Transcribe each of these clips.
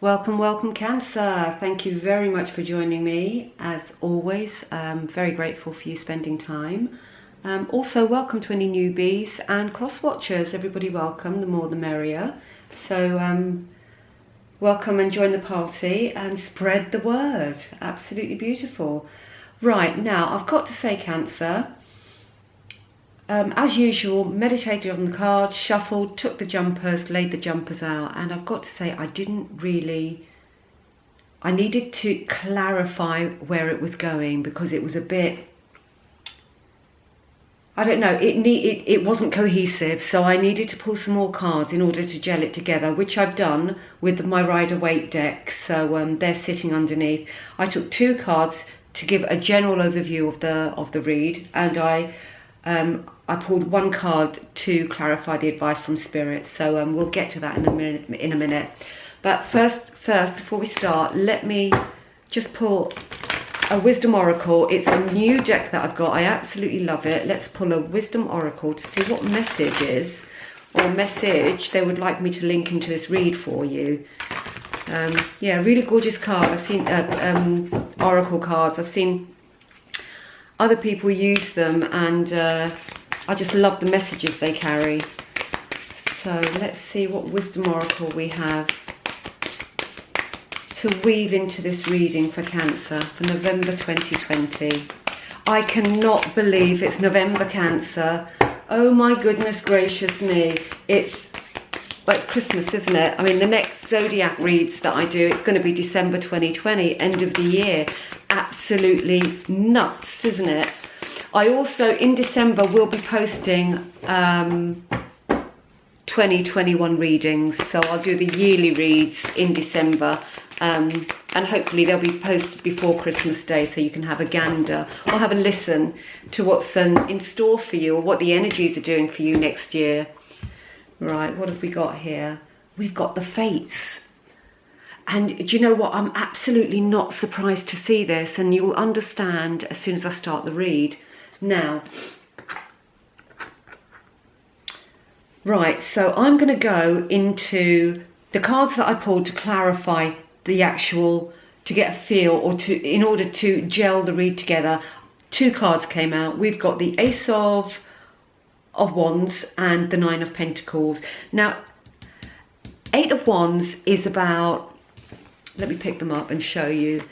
Welcome, welcome, Cancer. Thank you very much for joining me. As always, very grateful for you spending time. Also, welcome to any newbies and cross-watchers. Everybody welcome, the more the merrier. So, welcome and join the party and spread the word. Absolutely beautiful. Right, now, I've got to say, Cancer, as usual, meditated on the cards, shuffled, took the jumpers, laid the jumpers out, and I've got to say I needed to clarify where it was going because it was a bit, I don't know, it wasn't cohesive, so I needed to pull some more cards in order to gel it together, which I've done with my Rider-Waite deck, so they're sitting underneath. I took two cards to give a general overview of the read, and I pulled one card to clarify the advice from Spirit, so we'll get to that in a minute. But first, before we start, let me just pull a Wisdom Oracle. It's a new deck that I've got. I absolutely love it. Let's pull a Wisdom Oracle to see what message they would like me to link into this read for you. Yeah, really gorgeous card. I've seen Oracle cards. I've seen other people use them, and I just love the messages they carry. So let's see what Wisdom Oracle we have to weave into this reading for Cancer for November 2020. I cannot believe it's November, Cancer. Oh my goodness gracious me. It's Christmas, isn't it? I mean, the next zodiac reads that I do, it's going to be December 2020, end of the year. Absolutely nuts, isn't it? I also, in December, will be posting 2021 readings. So I'll do the yearly reads in December. And hopefully they'll be posted before Christmas Day, so you can have a gander or have a listen to what's in store for you, or what the energies are doing for you next year. Right, what have we got here? We've got the Fates. And do you know what? I'm absolutely not surprised to see this, and you'll understand as soon as I start the read. Now, right, so I'm going to go into the cards that I pulled to clarify the actual, to get a feel, or in order to gel the read together. Two cards came out. We've got the Ace of Wands and the Nine of Pentacles. Now, Eight of Wands is about, let me pick them up and show you.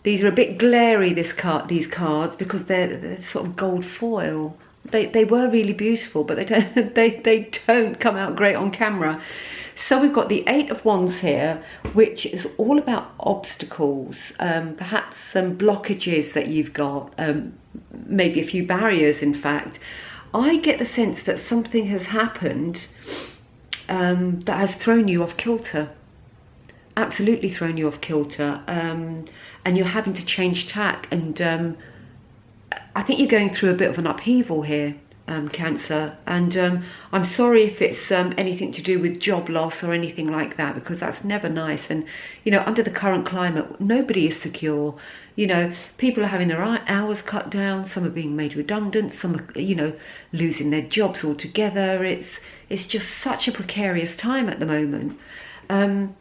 These are a bit glary, these cards, because they're sort of gold foil. They were really beautiful, but they don't come out great on camera. So we've got the Eight of Wands here, which is all about obstacles, perhaps some blockages that you've got, maybe a few barriers, in fact. I get the sense that something has happened that has thrown you off kilter. Absolutely thrown you off kilter. And you're having to change tack. And I think you're going through a bit of an upheaval here, Cancer. And I'm sorry if it's anything to do with job loss or anything like that, because that's never nice. And, you know, under the current climate, nobody is secure. You know, people are having their hours cut down. Some are being made redundant. Some are, you know, losing their jobs altogether. It's just such a precarious time at the moment. And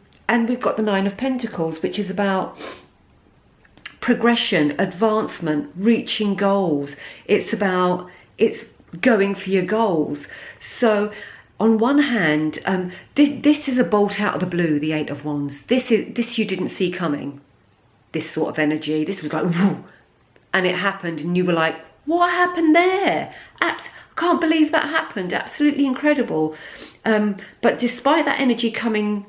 we've got the Nine of Pentacles, which is about progression, advancement, reaching goals. It's going for your goals. So on one hand, this is a bolt out of the blue, the Eight of Wands. This you didn't see coming. This sort of energy. This was like, whoo, and it happened, and you were like, what happened there? Can't believe that happened. Absolutely incredible. But despite that energy coming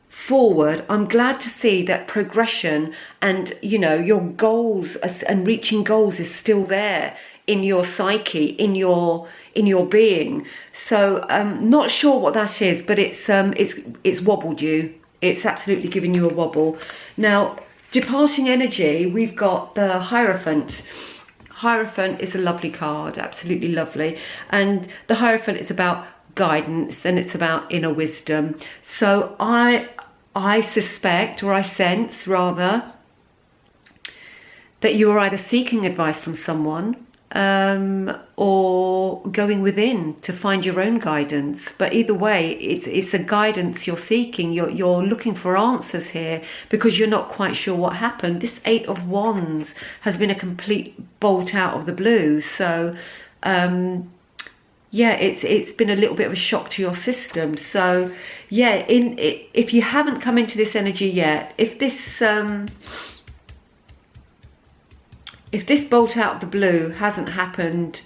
forward, I'm glad to see that progression and, you know, your goals and reaching goals is still there in your psyche, in your being. So not sure what that is, but it's wobbled you. It's absolutely giving you a wobble. Now, departing energy, we've got the Hierophant. Hierophant is a lovely card, absolutely lovely. And the Hierophant is about guidance, and it's about inner wisdom. So I suspect, or I sense rather, that you are either seeking advice from someone, or going within to find your own guidance. But either way, it's a guidance you're seeking. You're looking for answers here because you're not quite sure what happened. This Eight of Wands has been a complete bolt out of the blue. So yeah, it's been a little bit of a shock to your system. So yeah, if you haven't come into this energy yet, if this bolt out of the blue hasn't happened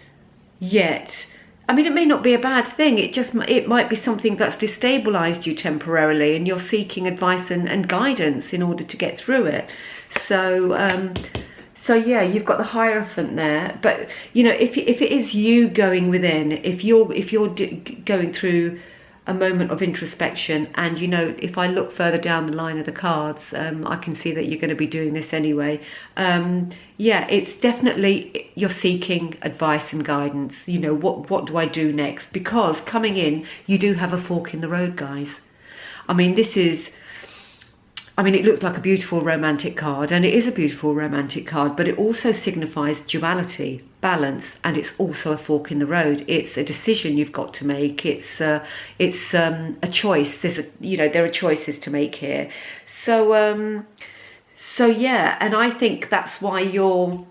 yet, I mean, it may not be a bad thing. It might be something that's destabilized you temporarily, and you're seeking advice and guidance in order to get through it. So yeah, you've got the Hierophant there. But you know, if it is you going within, if you're going through a moment of introspection, and you know, if I look further down the line of the cards, I can see that you're going to be doing this anyway. Yeah, it's definitely you're seeking advice and guidance. You know, what do I do next? Because coming in, you do have a fork in the road, guys. I mean, it looks like a beautiful romantic card, and it is a beautiful romantic card, but it also signifies duality, balance, and it's also a fork in the road. It's a decision you've got to make. It's a choice. There are choices to make here. So yeah, and I think that's why you're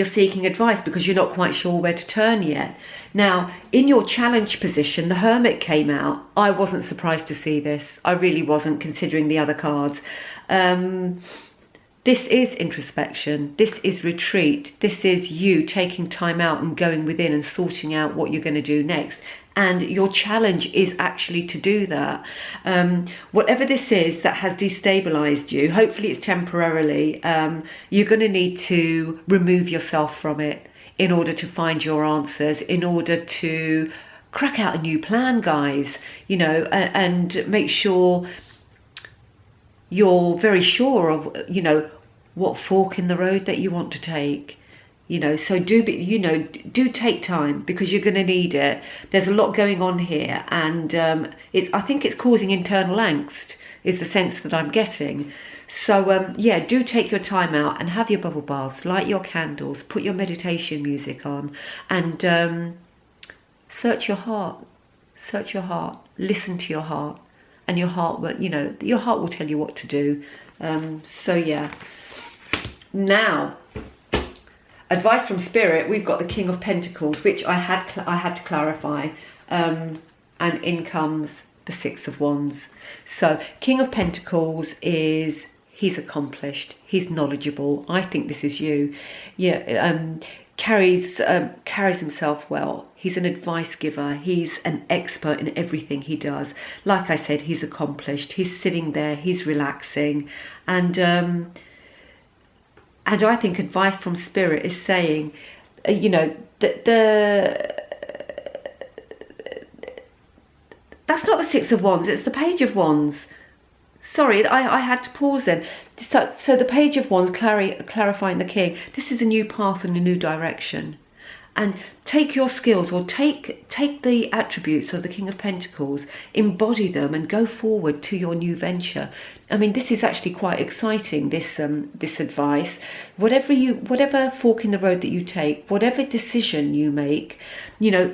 seeking advice, because you're not quite sure where to turn yet. Now, in your challenge position, the Hermit came out. I wasn't surprised to see this. I really wasn't, considering the other cards. This is introspection. This is retreat. This is you taking time out and going within and sorting out what you're going to do next. And your challenge is actually to do that. Whatever this is that has destabilized you, hopefully it's temporarily, you're going to need to remove yourself from it in order to find your answers, in order to crack out a new plan, guys, you know, and make sure you're very sure of, you know, what fork in the road that you want to take. You know, so do take time, because you're going to need it. There's a lot going on here, and I think it's causing internal angst, is the sense that I'm getting. So yeah, do take your time out and have your bubble baths, light your candles, put your meditation music on, and search your heart. Search your heart. Listen to your heart, and your heart will, your heart will tell you what to do. So yeah. Now, advice from Spirit, we've got the King of Pentacles, which I had to clarify, and in comes the Six of Wands. So King of Pentacles he's accomplished, he's knowledgeable. I think this is you. Yeah, carries himself well. He's an advice giver. He's an expert in everything he does. Like I said, he's accomplished. He's sitting there. He's relaxing, and I think advice from Spirit is saying, that's not the Six of Wands, it's the Page of Wands. Sorry, I had to pause then. So the Page of Wands clarifying the King. This is a new path and a new direction. And take your skills, or take the attributes of the King of Pentacles, embody them, and go forward to your new venture. I mean, this is actually quite exciting, this advice. Whatever fork in the road that you take, whatever decision you make,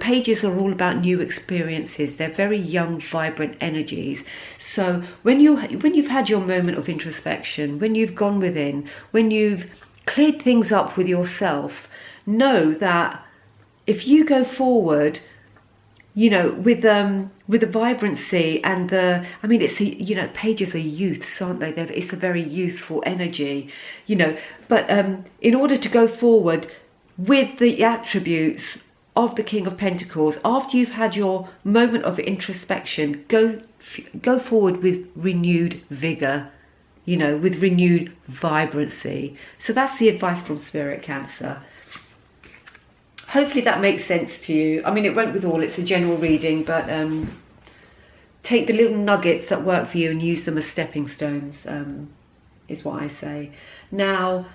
pages are all about new experiences. They're very young, vibrant energies. So when you've had your moment of introspection, when you've gone within, when you've cleared things up with yourself, know that if you go forward, with the vibrancy and pages are youths, aren't they? It's a very youthful energy, But in order to go forward with the attributes of the King of Pentacles, after you've had your moment of introspection, go forward with renewed vigor, with renewed vibrancy. So that's the advice from Spirit, Cancer. Hopefully that makes sense to you. I mean, it won't with all, it's a general reading, but take the little nuggets that work for you and use them as stepping stones, is what I say. Now,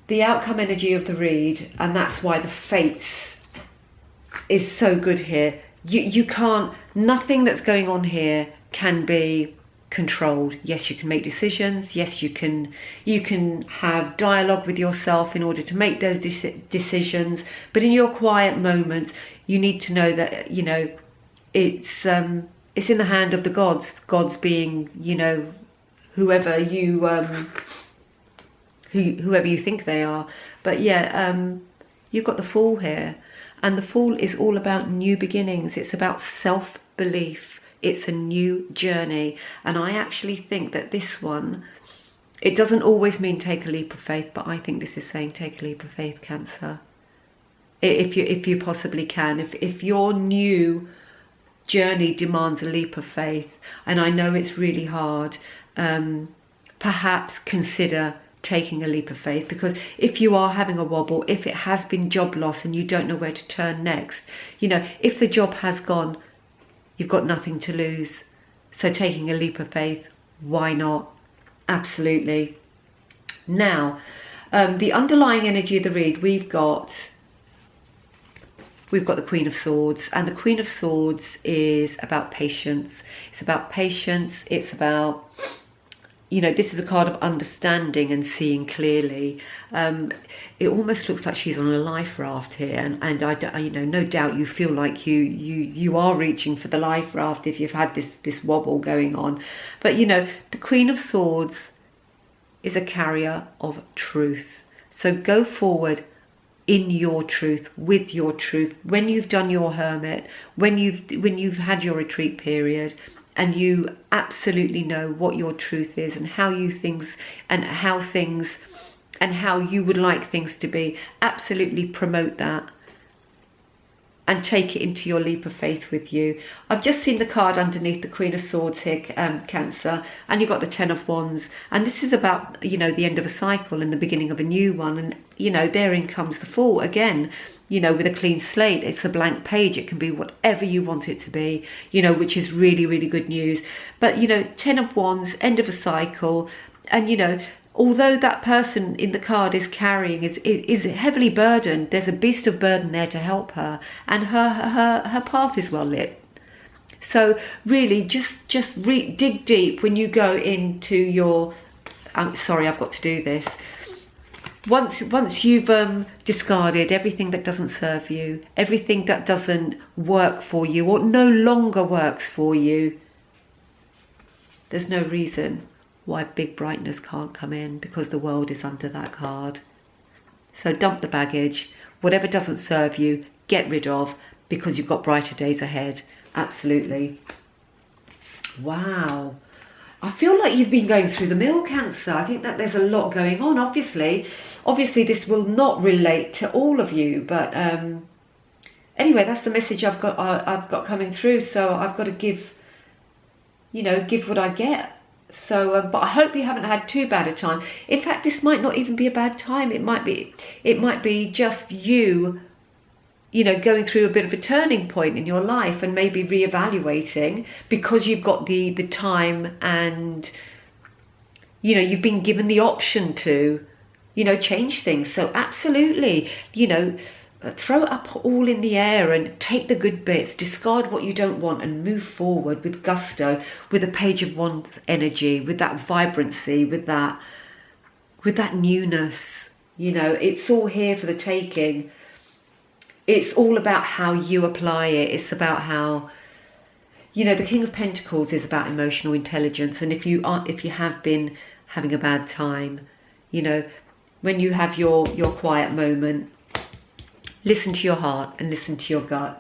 the outcome energy of the read, and that's why the Fates is so good here. You can't, nothing that's going on here can be controlled. Yes, you can make decisions. Yes, you can have dialogue with yourself in order to make those decisions. But in your quiet moments, you need to know that, you know, it's in the hand of the gods. Gods being, you know, whoever you think they are. But yeah, you've got the Fool here, and the Fool is all about new beginnings. It's about self-belief. It's a new journey, and I actually think that this one, it doesn't always mean take a leap of faith, but I think this is saying take a leap of faith, Cancer. If you possibly can, if your new journey demands a leap of faith, and I know it's really hard, perhaps consider taking a leap of faith, because if you are having a wobble, if it has been job loss and you don't know where to turn next, you know, if the job has gone, you've got nothing to lose. So taking a leap of faith, why not? Absolutely. Now, the underlying energy of the read, we've got the Queen of Swords, and the Queen of Swords is about patience. It's about patience. It's about, you know, this is a card of understanding and seeing clearly. It almost looks like she's on a life raft here, and I you know, no doubt you feel like you are reaching for the life raft if you've had this wobble going on. But you know, the Queen of Swords is a carrier of truth. So go forward in your truth, with your truth, when you've done your hermit, when you've had your retreat period, and you absolutely know what your truth is and how you things and how you would like things to be. Absolutely promote that and take it into your leap of faith with you. I've just seen the card underneath the Queen of Swords here, Cancer, and you've got the Ten of Wands, and this is about, you know, the end of a cycle and the beginning of a new one. And you know, therein comes the Fool again, you know, with a clean slate. It's a blank page. It can be whatever you want it to be, you know, which is really, really good news. But you know, Ten of Wands, end of a cycle, and you know, although that person in the card is carrying, is heavily burdened, there's a beast of burden there to help her, and her path is well lit. So really, just dig deep when you go into your. I'm sorry, I've got to do this. Once you've discarded everything that doesn't serve you, everything that doesn't work for you or no longer works for you, there's no reason why big brightness can't come in, because the world is under that card. So dump the baggage, whatever doesn't serve you, get rid of, because you've got brighter days ahead. Absolutely. Wow. I feel like you've been going through the mill, Cancer. I think that there's a lot going on. Obviously this will not relate to all of you, but anyway, that's the message I've got coming through. So I've got to give what I get. So, but I hope you haven't had too bad a time. In fact, this might not even be a bad time. It might be just you know, going through a bit of a turning point in your life and maybe reevaluating, because you've got the time and, you know, you've been given the option to, you know, change things. So absolutely, you know, throw it up all in the air and take the good bits, discard what you don't want, and move forward with gusto, with a Page of Wands energy, with that vibrancy, with that newness. You know, it's all here for the taking. It's all about how you apply it. It's about how, you know, the King of Pentacles is about emotional intelligence. And if you have been having a bad time, you know, when you have your quiet moment, listen to your heart and listen to your gut.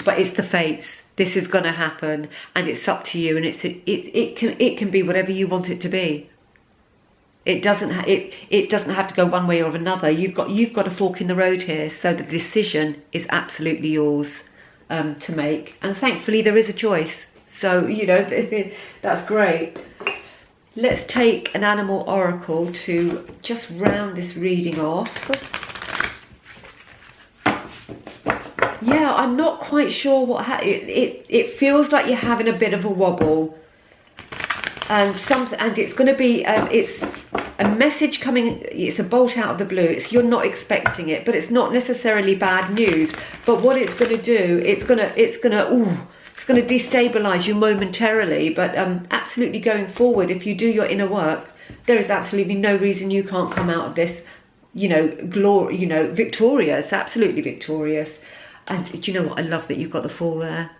But it's the fates. This is going to happen, and it's up to you. And it can be whatever you want it to be. It doesn't have to go one way or another. You've got a fork in the road here, so the decision is absolutely yours to make. And thankfully, there is a choice. So you know that's great. Let's take an animal oracle to just round this reading off. Yeah, I'm not quite sure what it feels like you're having a bit of a wobble, and it's going to be it's a message coming. It's a bolt out of the blue. You're not expecting it, but it's not necessarily bad news. But what it's going to do, it's gonna It's going to destabilize you momentarily, but absolutely going forward, if you do your inner work, there is absolutely no reason you can't come out of this, you know, glory, you know, victorious, absolutely victorious. And do you know what? I love that you've got the Fool there.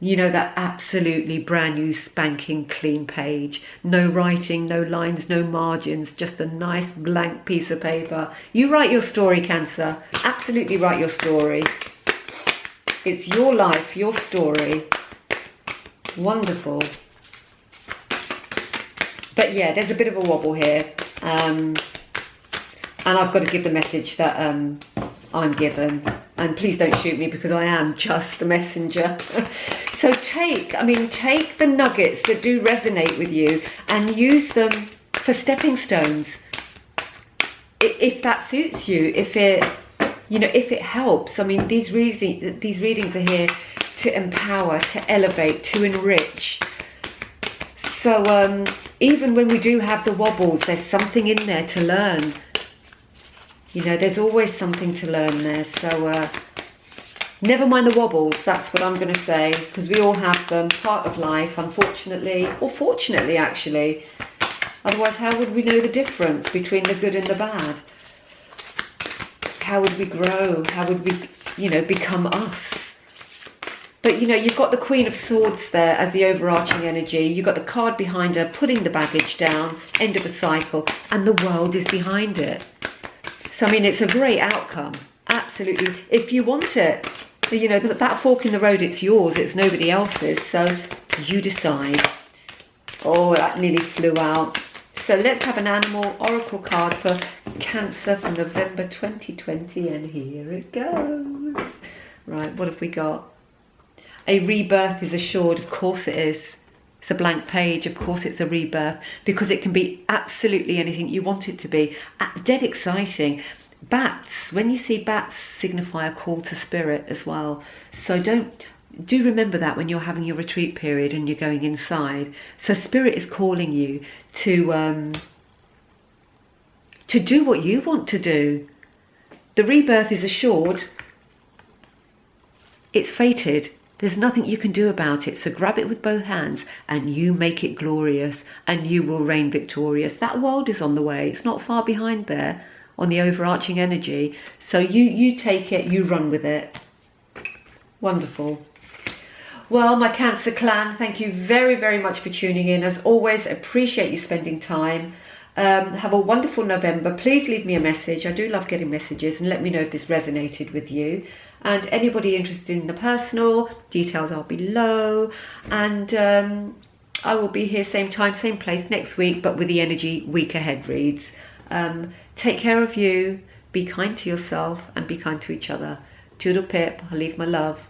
You know, that absolutely brand new spanking clean page. No writing, no lines, no margins, just a nice blank piece of paper. You write your story, Cancer. Absolutely write your story. It's your life, your story. Wonderful. But yeah, there's a bit of a wobble here. And I've got to give the message that I'm given. And please don't shoot me, because I am just the messenger. So take the nuggets that do resonate with you and use them for stepping stones. If that suits you, if it helps. I mean, these readings are here to empower, to elevate, to enrich. So even when we do have the wobbles, there's something in there to learn. You know, there's always something to learn there. So never mind the wobbles, that's what I'm going to say, because we all have them, part of life, unfortunately, or fortunately actually. Otherwise, how would we know the difference between the good and the bad? How would we grow? How would we, you know, become us? But, you know, you've got the Queen of Swords there as the overarching energy. You've got the card behind her, putting the baggage down, end of a cycle, and the world is behind it. So, I mean, it's a great outcome. Absolutely. If you want it, you know, that fork in the road, it's yours. It's nobody else's. So you decide. Oh, that nearly flew out. So let's have an animal oracle card for Cancer for November 2020. And here it goes. Right, what have we got? A rebirth is assured. Of course it is. It's a blank page. Of course it's a rebirth, because it can be absolutely anything you want it to be. Dead exciting. Bats, when you see bats, signify a call to spirit as well. So do remember that when you're having your retreat period and you're going inside. So spirit is calling you to do what you want to do. The rebirth is assured. It's fated. There's nothing you can do about it. So grab it with both hands and you make it glorious, and you will reign victorious. That world is on the way. It's not far behind there on the overarching energy. So you take it, you run with it. Wonderful. Well, my Cancer clan, thank you very, very much for tuning in. As always, appreciate you spending time. Have a wonderful November. Please leave me a message. I do love getting messages, and let me know if this resonated with you. And anybody interested in the personal, details are below. And I will be here same time, same place next week, but with the energy week ahead reads. Take care of you, be kind to yourself, and be kind to each other. Toodle pip, I leave my love.